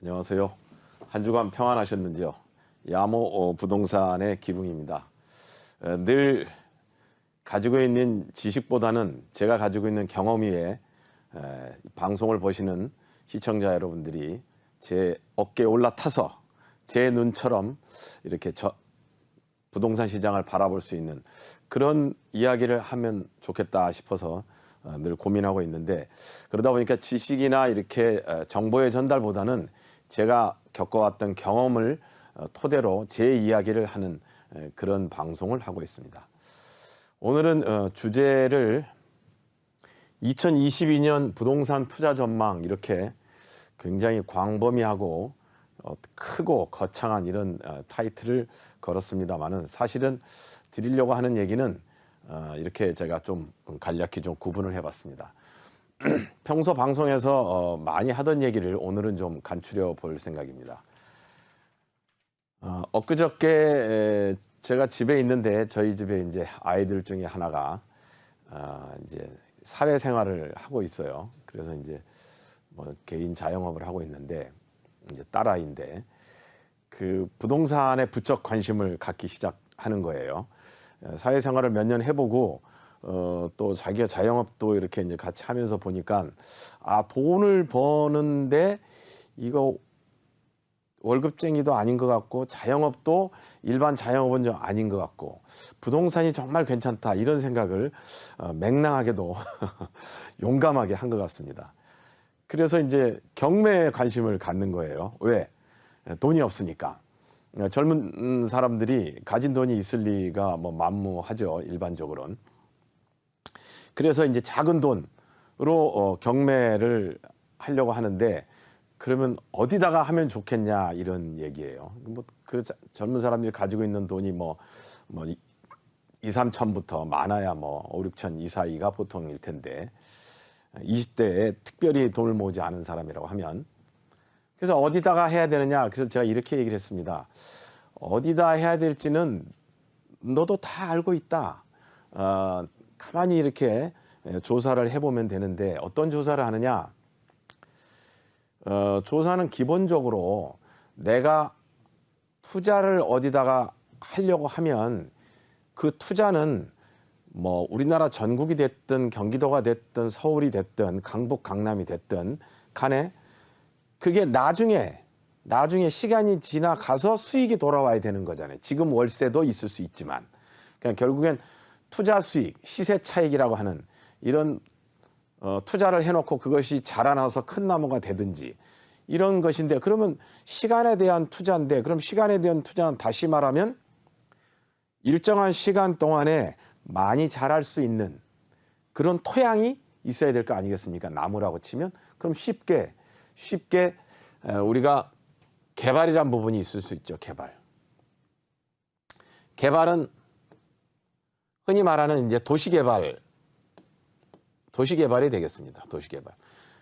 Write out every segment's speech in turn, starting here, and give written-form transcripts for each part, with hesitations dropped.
안녕하세요. 한 주간 평안하셨는지요? 야모 부동산의 기붕입니다. 늘 가지고 있는 지식보다는 제가 가지고 있는 경험 위에 방송을 보시는 시청자 여러분들이 제 어깨에 올라타서 제 눈처럼 이렇게 부동산 시장을 바라볼 수 있는 그런 이야기를 하면 좋겠다 싶어서 늘 고민하고 있는데, 그러다 보니까 지식이나 이렇게 정보의 전달보다는 제가 겪어왔던 경험을 토대로 제 이야기를 하는 그런 방송을 하고 있습니다. 오늘은 주제를 2022년 부동산 투자 전망, 이렇게 굉장히 광범위하고 크고 거창한 이런 타이틀을 걸었습니다만은, 사실은 드리려고 하는 얘기는 이렇게 제가 좀 간략히 좀 구분을 해봤습니다. 평소 방송에서 많이 하던 얘기를 오늘은 좀 간추려 볼 생각입니다. 엊그저께 제가 집에 있는데, 저희 집에 이제 아이들 중에 하나가 이제 사회생활을 하고 있어요. 그래서 이제 뭐 개인 자영업을 하고 있는데, 이제 딸아이인데 그 부동산에 부쩍 관심을 갖기 시작하는 거예요. 사회생활을 몇 년 해보고 또 자기가 자영업도 이렇게 이제 같이 하면서 보니까 돈을 버는데 이거 월급쟁이도 아닌 것 같고, 자영업도 일반 자영업은 좀 아닌 것 같고, 부동산이 정말 괜찮다, 이런 생각을 맹랑하게도 용감하게 한 것 같습니다. 그래서 이제 경매에 관심을 갖는 거예요. 왜? 돈이 없으니까. 젊은 사람들이 가진 돈이 있을 리가 뭐 만무하죠, 일반적으로는. 그래서 이제 작은 돈으로 경매를 하려고 하는데, 그러면 어디다가 하면 좋겠냐, 이런 얘기예요. 뭐 그 젊은 사람들이 가지고 있는 돈이 뭐 2, 3천부터 많아야 뭐 5, 6천 이 사이가 보통일 텐데, 20대에 특별히 돈을 모으지 않은 사람이라고 하면, 그래서 어디다가 해야 되느냐, 그래서 제가 이렇게 얘기를 했습니다. 어디다 해야 될지는 너도 다 알고 있다. 가만히 이렇게 조사를 해보면 되는데, 어떤 조사를 하느냐? 조사는 기본적으로 내가 투자를 어디다가 하려고 하면, 그 투자는 뭐 우리나라 전국이 됐든 경기도가 됐든 서울이 됐든 강북 강남이 됐든 간에, 그게 나중에 시간이 지나가서 수익이 돌아와야 되는 거잖아요. 지금 월세도 있을 수 있지만, 그러니까 결국엔 투자 수익, 시세 차익이라고 하는 이런 투자를 해놓고 그것이 자라나서 큰 나무가 되든지 이런 것인데, 그러면 시간에 대한 투자인데, 그럼 시간에 대한 투자는 다시 말하면 일정한 시간 동안에 많이 자랄 수 있는 그런 토양이 있어야 될 거 아니겠습니까? 나무라고 치면. 그럼 쉽게 우리가 개발이란 부분이 있을 수 있죠. 개발은 흔히 말하는 이제 도시개발이 되겠습니다. 도시개발.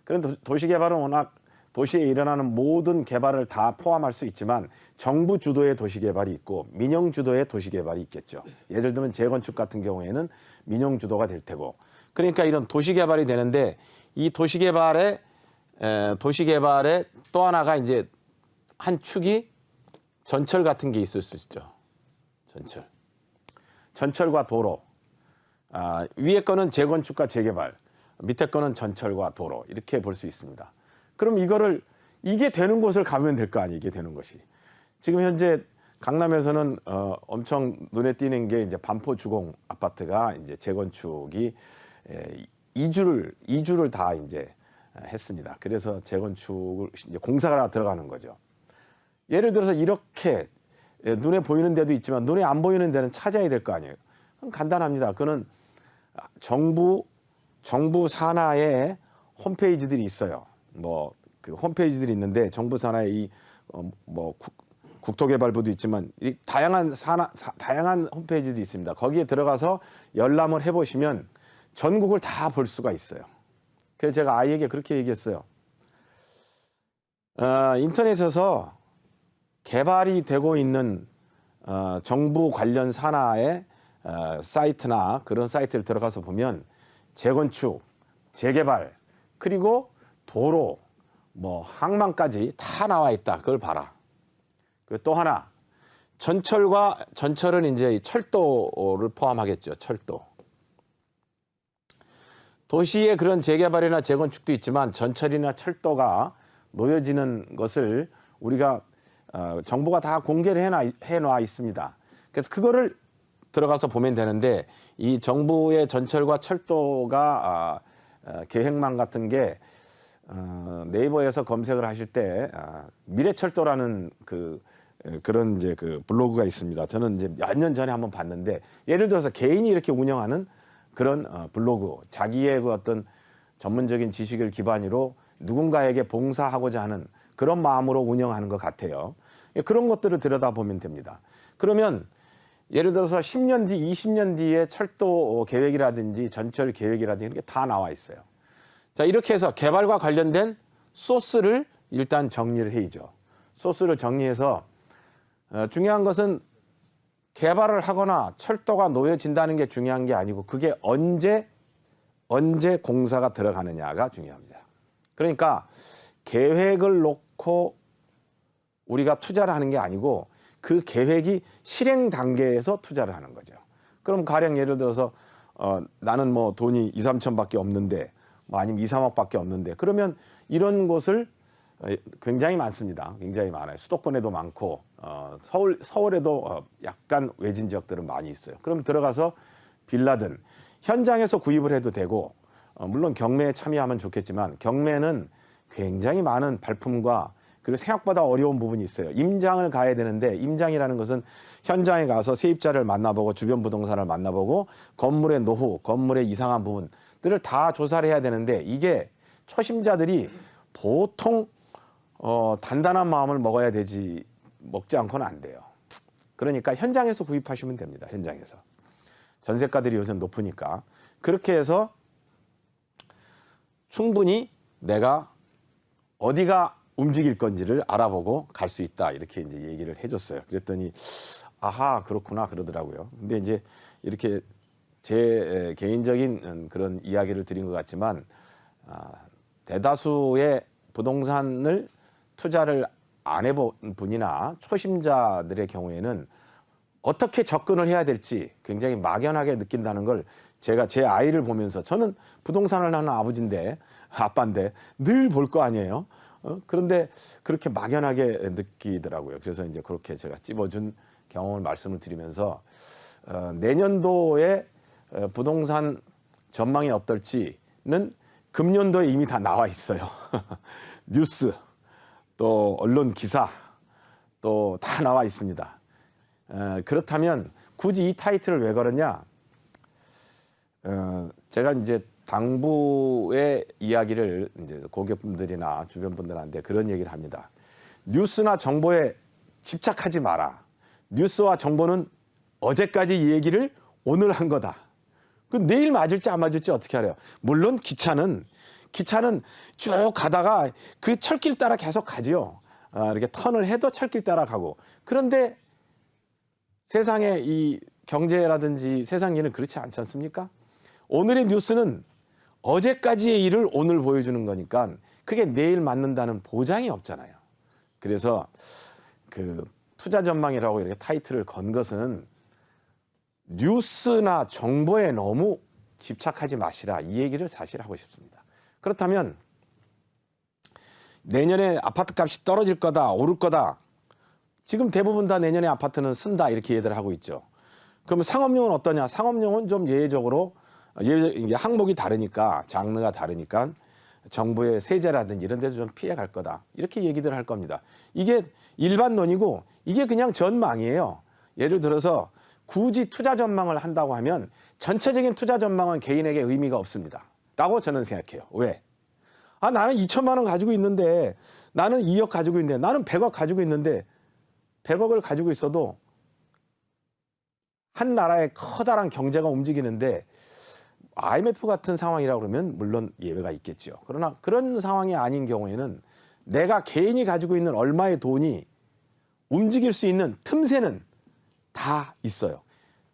그런데 도시개발은 워낙 도시에 일어나는 모든 개발을 다 포함할 수 있지만, 정부 주도의 도시개발이 있고 민영 주도의 도시개발이 있겠죠. 예를 들면 재건축 같은 경우에는 민영 주도가 될 테고, 그러니까 이런 도시개발이 되는데, 이 도시개발의 또 하나가 이제 한 축이 전철 같은 게 있을 수 있죠. 전철과 도로. 위에 거는 재건축과 재개발, 밑에 거는 전철과 도로, 이렇게 볼 수 있습니다. 그럼 이게 되는 곳을 가면 될 거 아니에요, 이게 되는 것이. 지금 현재 강남에서는 엄청 눈에 띄는 게 이제 반포 주공 아파트가 이제 재건축이 2주를 다 이제 했습니다. 그래서 재건축을 이제 공사가 들어가는 거죠. 예를 들어서 이렇게 눈에 보이는 데도 있지만 눈에 안 보이는 데는 찾아야 될 거 아니에요. 그럼 간단합니다. 그거는 정부 산하의 홈페이지들이 있어요. 뭐 그 홈페이지들이 있는데, 정부 산하의 뭐 국토개발부도 있지만 이 다양한 홈페이지들이 있습니다. 거기에 들어가서 열람을 해보시면 전국을 다 볼 수가 있어요. 그래서 제가 아이에게 그렇게 얘기했어요. 인터넷에서 개발이 되고 있는 정부 관련 산하의 사이트나 그런 사이트를 들어가서 보면 재건축, 재개발, 그리고 도로, 뭐 항만까지 다 나와 있다. 그걸 봐라. 또 하나, 전철은 이제 철도를 포함하겠죠. 철도. 도시의 그런 재개발이나 재건축도 있지만 전철이나 철도가 놓여지는 것을 우리가 정부가 다 공개를 해놔 있습니다. 그래서 그거를 들어가서 보면 되는데, 이 정부의 전철과 철도가 계획망 같은 게 네이버에서 검색을 하실 때 미래철도라는 그런 이제 그 블로그가 있습니다. 저는 이제 몇 년 전에 한번 봤는데, 예를 들어서 개인이 이렇게 운영하는 그런 블로그, 자기의 그 어떤 전문적인 지식을 기반으로 누군가에게 봉사하고자 하는 그런 마음으로 운영하는 것 같아요. 그런 것들을 들여다보면 됩니다. 그러면 예를 들어서 10년 뒤, 20년 뒤에 철도 계획이라든지 전철 계획이라든지 이렇게 다 나와 있어요. 자, 이렇게 해서 개발과 관련된 소스를 일단 정리를 해야죠. 소스를 정리해서 중요한 것은 개발을 하거나 철도가 놓여진다는 게 중요한 게 아니고, 그게 언제 공사가 들어가느냐가 중요합니다. 그러니까 계획을 놓고 우리가 투자를 하는 게 아니고, 그 계획이 실행 단계에서 투자를 하는 거죠. 그럼 가령 예를 들어서 나는 뭐 돈이 2, 3천밖에 없는데, 뭐 아니면 2, 3억밖에 없는데, 그러면 이런 곳을 굉장히 많습니다. 굉장히 많아요. 수도권에도 많고 서울에도 약간 외진 지역들은 많이 있어요. 그럼 들어가서 빌라든 현장에서 구입을 해도 되고, 물론 경매에 참여하면 좋겠지만 경매는 굉장히 많은 발품과 그리고 생각보다 어려운 부분이 있어요. 임장을 가야 되는데, 임장이라는 것은 현장에 가서 세입자를 만나보고 주변 부동산을 만나보고 건물의 노후, 건물의 이상한 부분들을 다 조사를 해야 되는데, 이게 초심자들이 보통 단단한 마음을 먹지 않고는 안 돼요. 그러니까 현장에서 구입하시면 됩니다. 현장에서. 전세가들이 요새 높으니까. 그렇게 해서 충분히 내가 어디가 움직일 건지를 알아보고 갈 수 있다. 이렇게 이제 얘기를 해줬어요. 그랬더니 아하, 그렇구나 그러더라고요. 근데 이제 이렇게 제 개인적인 그런 이야기를 드린 것 같지만, 대다수의 부동산을 투자를 안 해본 분이나 초심자들의 경우에는 어떻게 접근을 해야 될지 굉장히 막연하게 느낀다는 걸 제가 제 아이를 보면서, 저는 부동산을 하는 아빠인데 늘 볼 거 아니에요. 그런데 그렇게 막연하게 느끼더라고요. 그래서 이제 그렇게 제가 찝어준 경험을 말씀을 드리면서 내년도에 부동산 전망이 어떨지는 금년도에 이미 다 나와 있어요. 뉴스, 또 언론 기사, 또 다 나와 있습니다. 그렇다면 굳이 이 타이틀을 왜 걸었냐? 제가 이제 당부의 이야기를 이제 고객분들이나 주변 분들한테 그런 얘기를 합니다. 뉴스나 정보에 집착하지 마라. 뉴스와 정보는 어제까지 이 얘기를 오늘 한 거다. 그 내일 맞을지 안 맞을지 어떻게 알아요? 물론 기차는 쭉 가다가 그 철길 따라 계속 가지요. 이렇게 턴을 해도 철길 따라 가고. 그런데 세상의 이 경제라든지 세상 일은 그렇지 않지 않습니까? 오늘의 뉴스는 어제까지의 일을 오늘 보여주는 거니까 그게 내일 맞는다는 보장이 없잖아요. 그래서 그 투자 전망이라고 이렇게 타이틀을 건 것은 뉴스나 정보에 너무 집착하지 마시라, 이 얘기를 사실 하고 싶습니다. 그렇다면 내년에 아파트 값이 떨어질 거다, 오를 거다. 지금 대부분 다 내년에 아파트는 쓴다, 이렇게 얘기를 하고 있죠. 그러면 상업용은 어떠냐? 상업용은 좀 예외적으로 이게 항목이 다르니까, 장르가 다르니까 정부의 세제라든지 이런 데서 좀 피해 갈 거다, 이렇게 얘기들 할 겁니다. 이게 일반론이고 이게 그냥 전망이에요. 예를 들어서 굳이 투자 전망을 한다고 하면 전체적인 투자 전망은 개인에게 의미가 없습니다 라고 저는 생각해요. 왜? 나는 2천만 원 가지고 있는데, 나는 2억 가지고 있는데, 나는 100억 가지고 있는데, 100억을 가지고 있어도 한 나라의 커다란 경제가 움직이는데 IMF 같은 상황이라고 그러면 물론 예외가 있겠죠. 그러나 그런 상황이 아닌 경우에는 내가 개인이 가지고 있는 얼마의 돈이 움직일 수 있는 틈새는 다 있어요.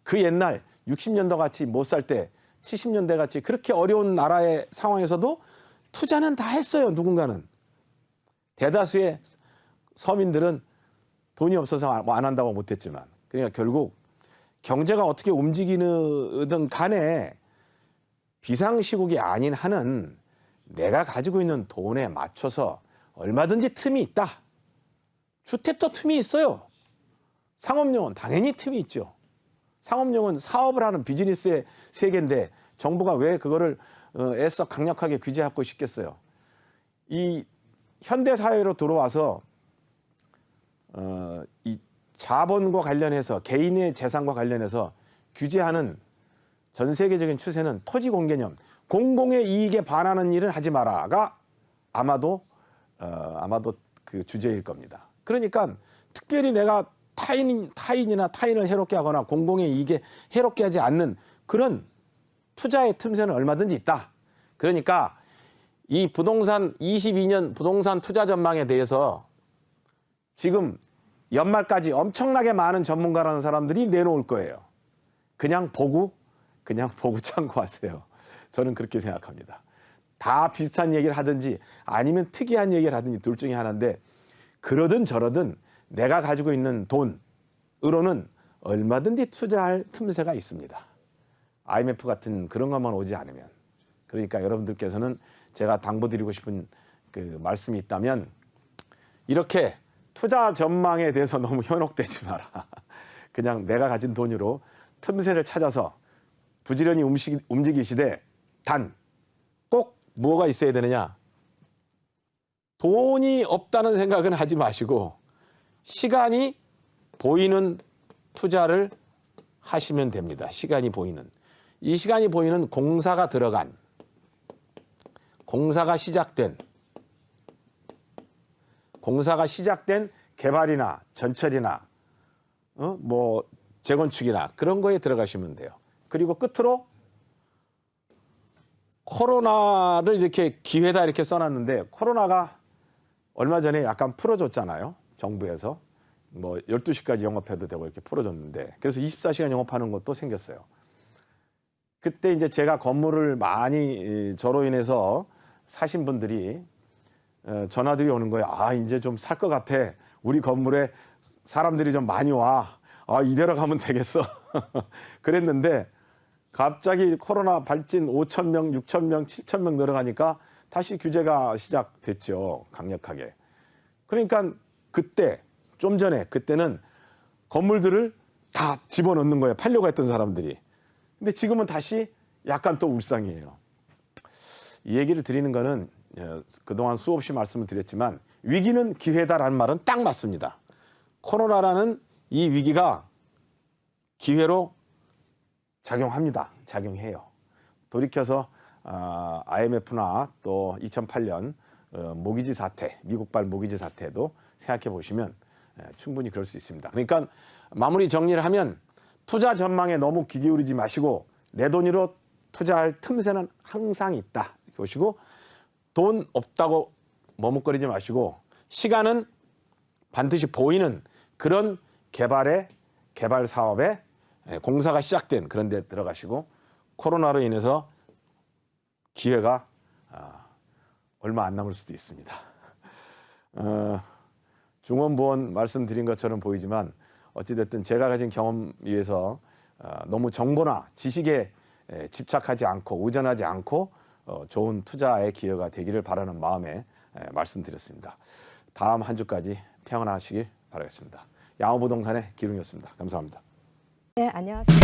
그 옛날 60년대 같이 못 살 때, 70년대 같이 그렇게 어려운 나라의 상황에서도 투자는 다 했어요. 누군가는. 대다수의 서민들은 돈이 없어서 안 한다고 못했지만, 그러니까 결국 경제가 어떻게 움직이든 간에 비상시국이 아닌 한은 내가 가지고 있는 돈에 맞춰서 얼마든지 틈이 있다. 주택도 틈이 있어요. 상업용은 당연히 틈이 있죠. 상업용은 사업을 하는 비즈니스의 세계인데 정부가 왜 그거를 애써 강력하게 규제하고 싶겠어요. 이 현대 사회로 들어와서 이 자본과 관련해서 개인의 재산과 관련해서 규제하는 전 세계적인 추세는 토지 공개념, 공공의 이익에 반하는 일은 하지 마라가 아마도 그 주제일 겁니다. 그러니까 특별히 내가 타인이나 타인을 해롭게 하거나 공공의 이익에 해롭게 하지 않는 그런 투자의 틈새는 얼마든지 있다. 그러니까 이 부동산 22년 부동산 투자 전망에 대해서 지금 연말까지 엄청나게 많은 전문가라는 사람들이 내놓을 거예요. 그냥 보고 참고하세요. 저는 그렇게 생각합니다. 다 비슷한 얘기를 하든지 아니면 특이한 얘기를 하든지 둘 중에 하나인데, 그러든 저러든 내가 가지고 있는 돈으로는 얼마든지 투자할 틈새가 있습니다. IMF 같은 그런 것만 오지 않으면. 그러니까 여러분들께서는 제가 당부드리고 싶은 그 말씀이 있다면, 이렇게 투자 전망에 대해서 너무 현혹되지 마라. 그냥 내가 가진 돈으로 틈새를 찾아서 부지런히 움직이시되, 단 꼭 뭐가 있어야 되느냐? 돈이 없다는 생각은 하지 마시고 시간이 보이는 투자를 하시면 됩니다. 시간이 보이는. 이 시간이 보이는 공사가 들어간, 공사가 시작된 개발이나 전철이나 뭐 재건축이나 그런 거에 들어가시면 돼요. 그리고 끝으로 코로나를 이렇게 기회다 이렇게 써놨는데, 코로나가 얼마 전에 약간 풀어줬잖아요. 정부에서. 뭐 12시까지 영업해도 되고 이렇게 풀어줬는데, 그래서 24시간 영업하는 것도 생겼어요. 그때 이제 제가 건물을 많이 저로 인해서 사신 분들이 전화들이 오는 거예요. 아, 이제 좀 살 것 같아. 우리 건물에 사람들이 좀 많이 와. 아, 이대로 가면 되겠어. 그랬는데 갑자기 코로나 발진 5,000명, 6,000명, 7,000명 늘어가니까 다시 규제가 시작됐죠. 강력하게. 그러니까 그때, 좀 전에 그때는 건물들을 다 집어넣는 거예요. 팔려고 했던 사람들이. 근데 지금은 다시 약간 또 울상이에요. 이 얘기를 드리는 거는 그동안 수없이 말씀을 드렸지만 위기는 기회다라는 말은 딱 맞습니다. 코로나라는 이 위기가 기회로 작용해요. 돌이켜서 IMF나 또 2008년 모기지 사태, 미국발 모기지 사태도 생각해 보시면 충분히 그럴 수 있습니다. 그러니까 마무리 정리를 하면, 투자 전망에 너무 귀 기울이지 마시고 내 돈으로 투자할 틈새는 항상 있다 이렇게 보시고, 돈 없다고 머뭇거리지 마시고 시간은 반드시 보이는 그런 개발 사업에 공사가 시작된 그런 데 들어가시고, 코로나로 인해서 기회가 얼마 안 남을 수도 있습니다. 중원부원 말씀드린 것처럼 보이지만 어찌됐든 제가 가진 경험에 의해서 너무 정보나 지식에 집착하지 않고 의존하지 않고 좋은 투자의 기회가 되기를 바라는 마음에 말씀드렸습니다. 다음 한 주까지 평안하시길 바라겠습니다. 양호부동산의 기룡이었습니다. 감사합니다. 네, 안녕하세요.